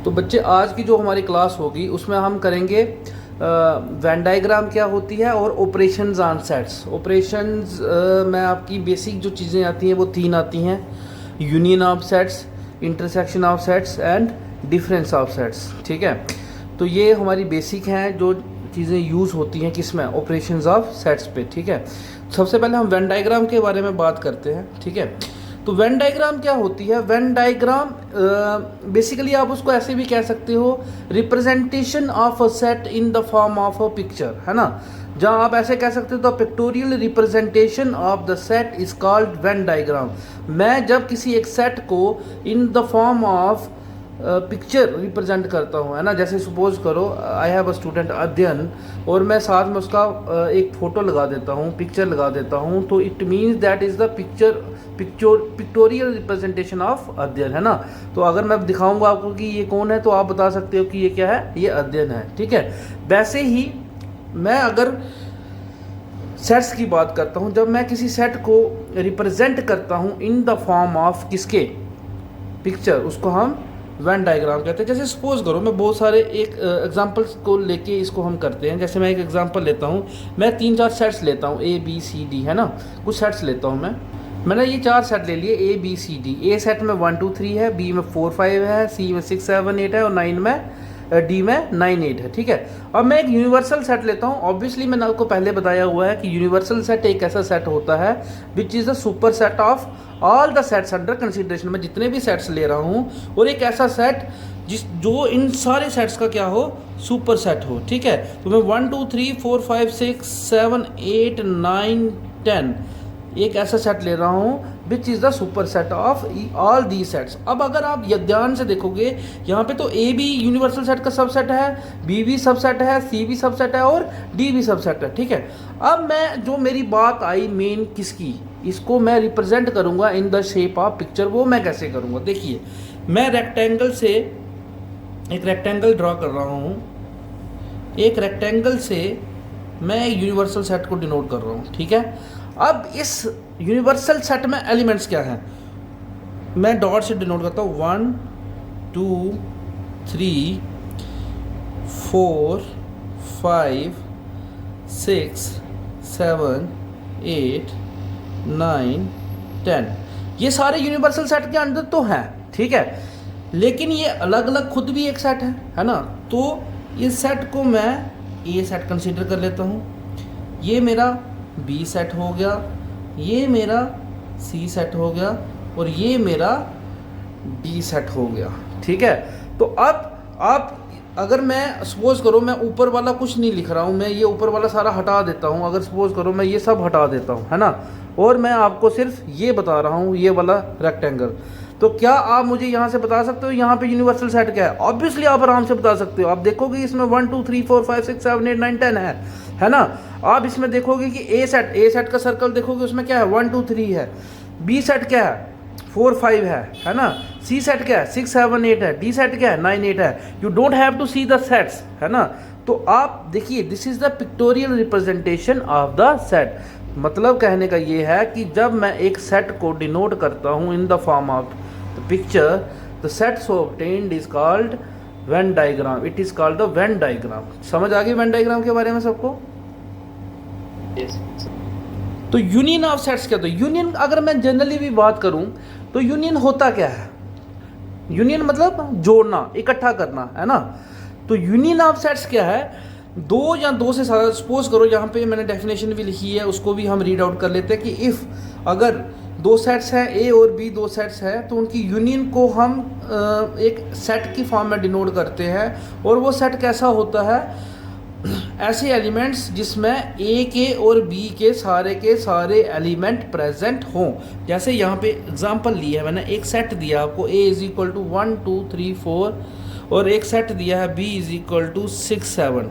तो बच्चे आज की जो हमारी क्लास होगी उसमें हम करेंगे वेन डायग्राम क्या होती है और ऑपरेशंस ऑन सेट्स। ऑपरेशंस में आपकी बेसिक जो चीज़ें आती हैं वो तीन आती हैं, union of sets, intersection of sets and difference of sets. ठीक है, तो ये हमारी बेसिक हैं जो चीज़ें यूज़ होती हैं किसमें, ऑपरेशंस ऑफ सेट्स पे। ठीक है, सबसे पहले हम वेन डायग्राम के बारे में बात करते हैं। ठीक है, तो वेन डायग्राम क्या होती है? वेन डायग्राम बेसिकली आप उसको ऐसे भी कह सकते हो, representation of a set in the form of a picture, है ना। जहाँ आप ऐसे कह सकते हो तो pictorial representation of the set is called Venn diagram. मैं जब किसी एक सेट को in the form of picture represent करता हूँ, है ना। जैसे सपोज करो आई हैव अ स्टूडेंट अध्ययन, और मैं साथ में उसका एक फ़ोटो लगा देता हूँ, पिक्चर लगा देता हूँ, तो it means that is the pictorial representation of अध्ययन, है ना। तो अगर मैं दिखाऊंगा आपको कि ये कौन है तो आप बता सकते हो कि ये क्या है, ये अध्ययन है। ठीक है, वैसे ही मैं अगर सेट्स की बात करता हूँ, जब मैं किसी सेट को रिप्रेजेंट करता हूँ इन द फॉर्म ऑफ किसके, पिक्चर, उसको हम वेन डायग्राम कहते हैं। जैसे सपोज करो मैं बहुत सारे एक एग्जांपल्स को लेके इसको हम करते हैं। जैसे मैं एक एग्जांपल लेता हूँ, मैं 3-4 सेट्स लेता हूँ, ए बी सी डी, है ना। कुछ सेट्स लेता हूँ मैंने ये 4 सेट ले लिए, A B C D. A set में 1 2 3 है, बी में 4 5 है, सी में 6 7 8 है और 9 में डी में 9 8 है। ठीक है, अब मैं एक यूनिवर्सल सेट लेता हूँ। ऑब्वियसली मैंने आपको पहले बताया हुआ है कि यूनिवर्सल सेट एक ऐसा सेट होता है which is the super set of all the sets under consideration. मैं जितने भी सेट्स ले रहा हूँ, और एक ऐसा सेट जो इन सारे सेट्स का क्या हो, सुपर सेट हो। ठीक है, तो मैं 1 2 3 4 5 6 7 8 9 10 एक ऐसा सेट ले रहा हूँ which is the super set of all the sets. अब अगर आप ध्यान से देखोगे, यहाँ पे तो ए भी यूनिवर्सल सेट का सबसेट है, बी भी सबसेट है, सी भी सबसेट है और डी भी सबसेट है। ठीक है, अब मैं जो मेरी बात आई मेन किसकी, इसको मैं रिप्रेजेंट करूँगा in the shape of picture. वो मैं कैसे करूँगा? देखिए, मैं रेक्टेंगल से एक रेक्टेंगल ड्रॉ कर रहा हूँ। एक रेक्टेंगल से मैं यूनिवर्सल सेट को डिनोट कर रहा हूँ। ठीक है, अब इस यूनिवर्सल सेट में एलिमेंट्स क्या हैं, मैं डॉट से डिनोट करता हूँ। 1 2 3 4 5 6 7 8 9 10 ये सारे यूनिवर्सल सेट के अंदर तो हैं। ठीक है, लेकिन ये अलग अलग खुद भी एक सेट है ना। तो इस सेट को मैं ए सेट कंसीडर कर लेता हूँ, ये मेरा बी सेट हो गया, ये मेरा सी सेट हो गया और ये मेरा डी सेट हो गया। ठीक है, तो अब आप अगर मैं सपोज करो मैं ऊपर वाला कुछ नहीं लिख रहा हूँ, मैं ये ऊपर वाला सारा हटा देता हूँ। अगर सपोज करो मैं ये सब हटा देता हूँ, है ना, और मैं आपको सिर्फ ये बता रहा हूँ, ये वाला रेक्टेंगल, तो क्या आप मुझे यहाँ से बता सकते हो यहाँ पे यूनिवर्सल सेट क्या है? ऑब्वियसली आप आराम से बता सकते हो। आप देखोगे इसमें 1 2 3 4 5 6 7 8 9 10 है ना। आप इसमें देखोगे कि ए सेट का सर्कल देखोगे, उसमें क्या है, 1 2 3 है। बी सेट क्या है, 4 5 है ना। सी सेट क्या है, 6 7 8 है। डी सेट क्या है, 9 8 है। You don't have to see the sets, है ना। तो आप देखिए, this is the pictorial representation of the set. मतलब कहने का ये है कि जब मैं एक सेट को डिनोट करता हूँ in the form of the picture, the set so obtained is called Venn diagram. It is called the Venn diagram. समझ आ गई वेन डायग्राम के बारे में सबको? तो यूनियन ऑफ सेट्स क्या? तो यूनियन अगर मैं जनरली भी बात करूं तो यूनियन होता क्या है? यूनियन मतलब जोड़ना, इकट्ठा करना, है ना। तो यूनियन ऑफ सेट्स क्या है? दो या दो से ज़्यादा, सपोज करो यहाँ पे मैंने डेफिनेशन भी लिखी है, उसको भी हम रीड आउट कर लेते हैं कि इफ़ अगर दो सेट्स हैं, ए और बी दो सेट्स हैं, तो उनकी यूनियन को हम एक सेट की फॉर्म में डिनोट करते हैं। और वो सेट कैसा होता है? ऐसे एलिमेंट्स जिसमें ए के और बी के सारे एलिमेंट प्रेजेंट हों। जैसे यहाँ पे एग्जांपल लिया है मैंने, एक सेट दिया आपको, ए इज इक्वल टू 1 2 3 4, और एक सेट दिया है B is equal to 6 7।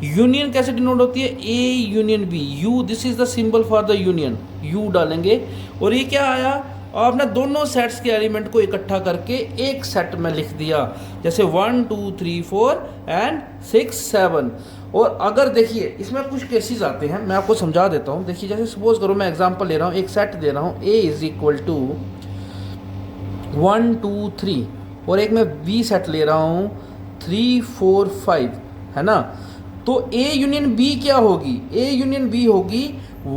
Union कैसे डिनोट होती है? A union B, U, this is the symbol for the union, U डालेंगे। और ये क्या आया, आपने दोनों सेट्स के एलिमेंट को इकट्ठा करके एक सेट में लिख दिया, जैसे 1 2 3 4 एंड 6 7। और अगर देखिए इसमें कुछ केसेस आते हैं, मैं आपको समझा देता हूँ। देखिए जैसे सपोज करो मैं एग्जांपल ले रहा हूँ, एक सेट दे रहा हूँ, ए इज इक्वल टू 1 2 3, और एक मैं बी सेट ले रहा हूँ 3 4 5, है ना। तो ए यूनियन बी क्या होगी, ए यूनियन बी होगी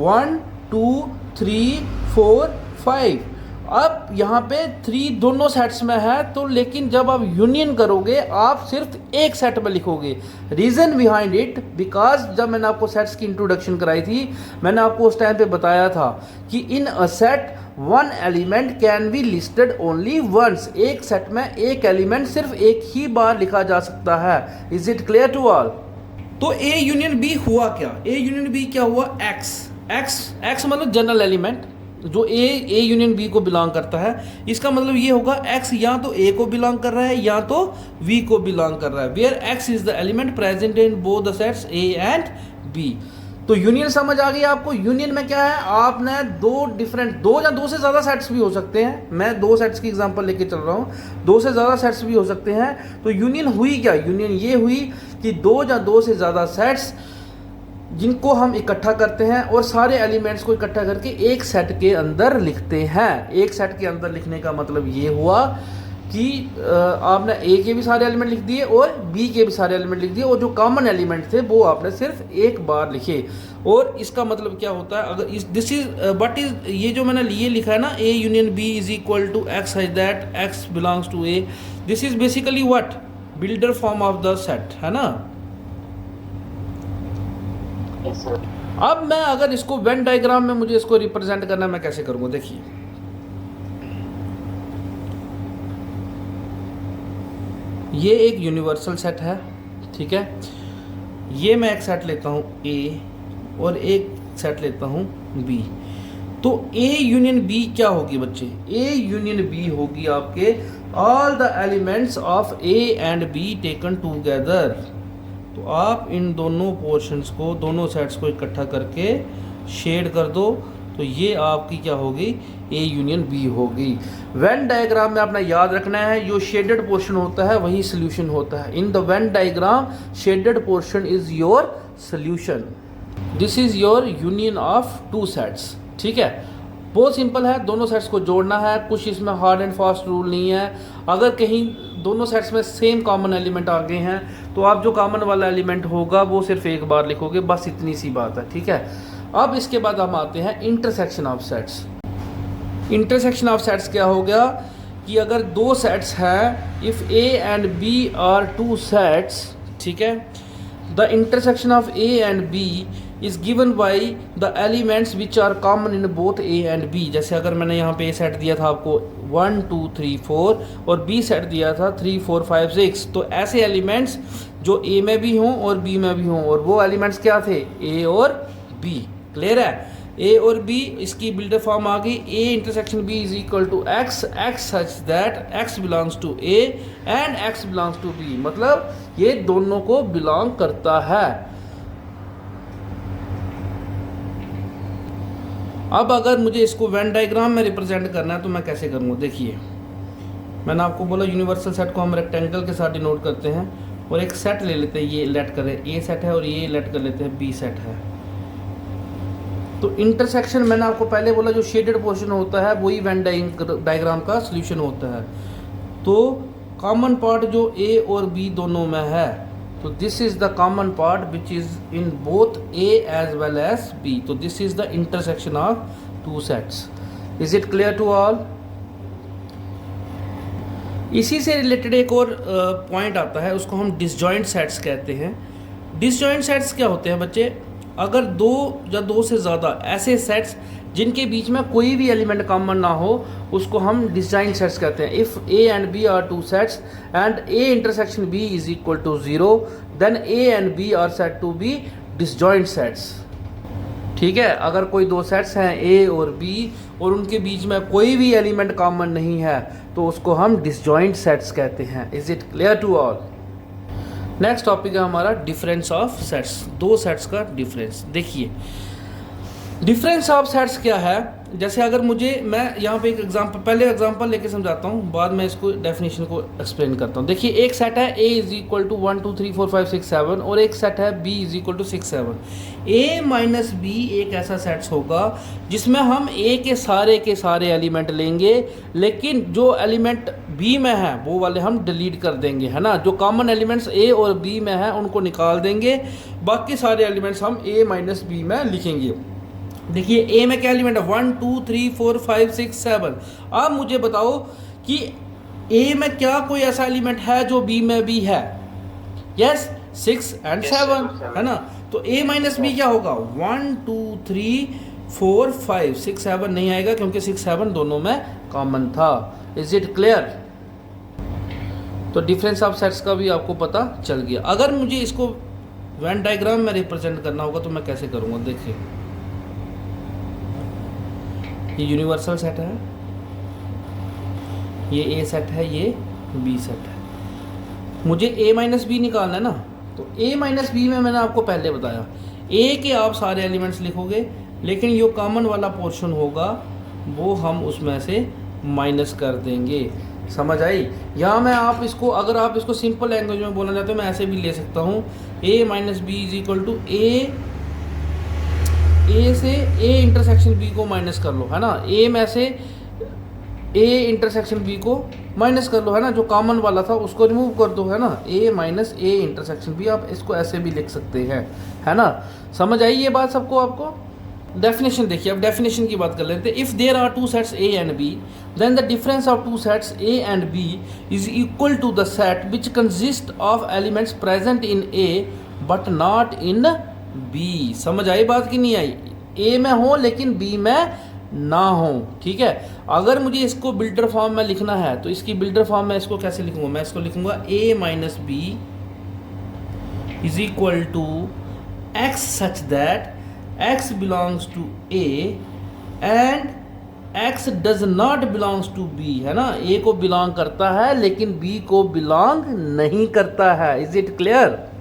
1 2 3 4 5। अब यहाँ पे 3 दोनों सेट्स में है, तो लेकिन जब आप यूनियन करोगे आप सिर्फ एक सेट में लिखोगे। रीज़न बिहाइंड इट, बिकॉज जब मैंने आपको सेट्स की इंट्रोडक्शन कराई थी, मैंने आपको उस टाइम पे बताया था कि in a set one element can be listed only once. एक सेट में एक एलिमेंट सिर्फ एक ही बार लिखा जा सकता है। Is it clear to all? तो ए यूनियन बी हुआ क्या, ए यूनियन बी क्या हुआ, एक्स एक्स एक्स मतलब जनरल एलिमेंट जो ए यूनियन बी को बिलोंग करता है। इसका मतलब ये होगा एक्स या तो ए को बिलोंग कर रहा है या तो वी को बिलोंग कर रहा है। Where x is the element present in both the sets A and B. तो यूनियन समझ आ गई आपको। यूनियन में क्या है, आपने दो या दो से ज़्यादा सेट्स भी हो सकते हैं। मैं 2 सेट्स की एग्जांपल लेके चल रहा हूँ, 2 से ज़्यादा सेट्स भी हो सकते हैं। तो यूनियन हुई क्या, यूनियन ये हुई कि 2 या 2 से ज़्यादा सेट्स जिनको हम इकट्ठा करते हैं और सारे एलिमेंट्स को इकट्ठा करके एक सेट के अंदर लिखते हैं। एक सेट के अंदर लिखने का मतलब ये हुआ कि आपने ए के भी सारे एलिमेंट लिख दिए और बी के भी सारे एलिमेंट लिख दिए, और जो कॉमन एलिमेंट थे वो आपने सिर्फ एक बार लिखे। और इसका मतलब क्या होता है, अगर इस दिस इज बट इज ये जो मैंने ये लिखा है ना, A union B is equal to x such that x belongs to A, this is basically what, builder form of the set, है ना। Yes, sir. अब मैं अगर इसको वेन डायग्राम में मुझे इसको रिप्रेजेंट करना, मैं कैसे करूँगा, देखिए ये एक यूनिवर्सल सेट है, ठीक है। ये मैं एक सेट लेता हूँ ए और एक सेट लेता हूँ बी। तो ए यूनियन बी क्या होगी बच्चे, ए यूनियन बी होगी आपके all the elements of A and be taken together. तो आप इन दोनों पोर्शंस को, दोनों सेट्स को इकट्ठा करके शेड कर दो, तो ये आपकी क्या होगी, ए यूनियन बी होगी। वेन डायग्राम में आपने याद रखना है, जो शेडेड पोर्शन होता है वही सोल्यूशन होता है। In the Venn diagram shaded portion is your solution. This is your union of 2 sets, ठीक है। बहुत सिंपल है, दोनों सेट्स को जोड़ना है, कुछ इसमें हार्ड एंड फास्ट रूल नहीं है। अगर कहीं दोनों सेट्स में सेम कॉमन एलिमेंट आ गए हैं तो आप जो कॉमन वाला एलिमेंट होगा वो सिर्फ एक बार लिखोगे, बस इतनी सी बात है, ठीक है। अब इसके बाद हम आते हैं intersection of sets. Intersection of sets क्या हो गया कि अगर 2 सेट्स हैं, if A and B are 2 sets, ठीक है, the intersection of A and B is given by the elements which are common in both A and B. जैसे अगर मैंने यहाँ पे ए सेट दिया था आपको 1 2 3 4 और बी सेट दिया था 3 4 5 6, तो ऐसे एलिमेंट्स जो ए में भी हों और बी में भी हों, और वो एलिमेंट्स क्या थे, ए और बी। क्लियर है, ए और बी, इसकी बिल्डर फॉर्म आ गई, A intersection B is equal to x, x such that x belongs to A and x belongs to B, मतलब ये दोनों को बिलोंग करता है। अब अगर मुझे इसको वेन डायग्राम में रिप्रेजेंट करना है तो मैं कैसे करूँगा, देखिए मैंने आपको बोला यूनिवर्सल सेट को हम रेक्टेंगल के साथ डिनोट करते हैं, और एक सेट ले लेते हैं, ये लेट करें ए सेट है और ये लेट कर लेते हैं बी सेट है। तो इंटरसेक्शन मैंने आपको पहले बोला, जो शेडेड पोर्शन होता है वही वेन डायग्राम का सॉल्यूशन होता है। तो कॉमन पार्ट जो ए और बी दोनों में है, तो this is the common part which is in both A as well as B. तो this is the intersection of 2 sets. Is it clear to all? इसी से रिलेटेड एक और पॉइंट आता है, उसको हम डिसजॉइंट सेट्स कहते हैं। डिसजॉइंट सेट्स क्या होते हैं बच्चे, अगर 2 या 2 से ज़्यादा ऐसे सेट्स जिनके बीच में कोई भी एलिमेंट कॉमन ना हो, उसको हम डिसजॉइंट सेट्स कहते हैं। If A and B are 2 sets and A intersection B is equal to 0, then A and B are set to be disjoint sets, ठीक है। अगर कोई 2 सेट्स हैं ए और बी और उनके बीच में कोई भी एलिमेंट कॉमन नहीं है, तो उसको हम डिसजॉइंट सेट्स कहते हैं। Is it clear to all? Next topic है हमारा डिफरेंस ऑफ सेट्स, 2 सेट्स का डिफरेंस। देखिए डिफरेंस ऑफ सेट्स क्या है, जैसे अगर मुझे, मैं यहाँ पे एक एग्जांपल, पहले एग्जांपल लेके समझाता हूँ, बाद में इसको डेफिनेशन को एक्सप्लेन करता हूँ। देखिए एक सेट है A इज इक्वल टू 1 2 3 4 5 6 7 और एक सेट है B is equal to 6 7। A minus B एक ऐसा सेट्स होगा जिसमें हम A के सारे एलिमेंट लेंगे, लेकिन जो एलिमेंट B में है वो वाले हम डिलीट कर देंगे, है ना। जो कॉमन एलिमेंट्स A और B में है उनको निकाल देंगे, बाकी सारे एलिमेंट्स हम A माइनस B में लिखेंगे। देखिए A में क्या एलिमेंट है, 1 2 3 4 5 6 7। अब मुझे बताओ कि A में क्या कोई ऐसा एलिमेंट है जो B में भी है? यस, 6 एंड 7, है ना। तो A माइनस B क्या होगा, 1 2 3 4 5 6 7 नहीं आएगा क्योंकि 6 7 दोनों में कॉमन था। Is it clear? तो डिफरेंस ऑफ सेट्स का भी आपको पता चल गया। अगर मुझे इसको वेन डायग्राम में रिप्रेजेंट करना होगा तो मैं कैसे करूँगा? देखिए ये यूनिवर्सल सेट है, ये A सेट है, ये B सेट है। मुझे A माइनस बी निकालना है ना, तो A माइनस बी में मैंने आपको पहले बताया A के आप सारे एलिमेंट्स लिखोगे, लेकिन जो कॉमन वाला पोर्शन होगा वो हम उसमें से माइनस कर देंगे। समझ आई? यहाँ मैं आप इसको, अगर आप इसको सिंपल लैंग्वेज में बोलना चाहते हो मैं ऐसे भी ले सकता हूँ, A minus B is equal to A से A इंटरसेक्शन B को माइनस कर लो, है ना। A में से A इंटरसेक्शन B को माइनस कर लो, है ना। जो कॉमन वाला था उसको रिमूव कर दो, है ना। A minus A intersection B, आप इसको ऐसे भी लिख सकते हैं, है ना। समझ आई ये बात सबको? आपको डेफिनेशन देखिए, अब डेफिनेशन की बात कर लेते हैं। If there are two sets A and B then the difference of two sets A and B is equal to the set which consist of elements present in A but not in B। समझ आई बात कि नहीं आई? A में हो लेकिन B में ना हो, ठीक है। अगर मुझे इसको बिल्डर फॉर्म में लिखना है तो इसकी बिल्डर फॉर्म में इसको कैसे लिखूंगा? मैं इसको लिखूंगा A minus B is equal to X such that X belongs to A and X does not belongs to B, है ना। A को बिलोंग करता है लेकिन B को बिलोंग नहीं करता है। Is it clear?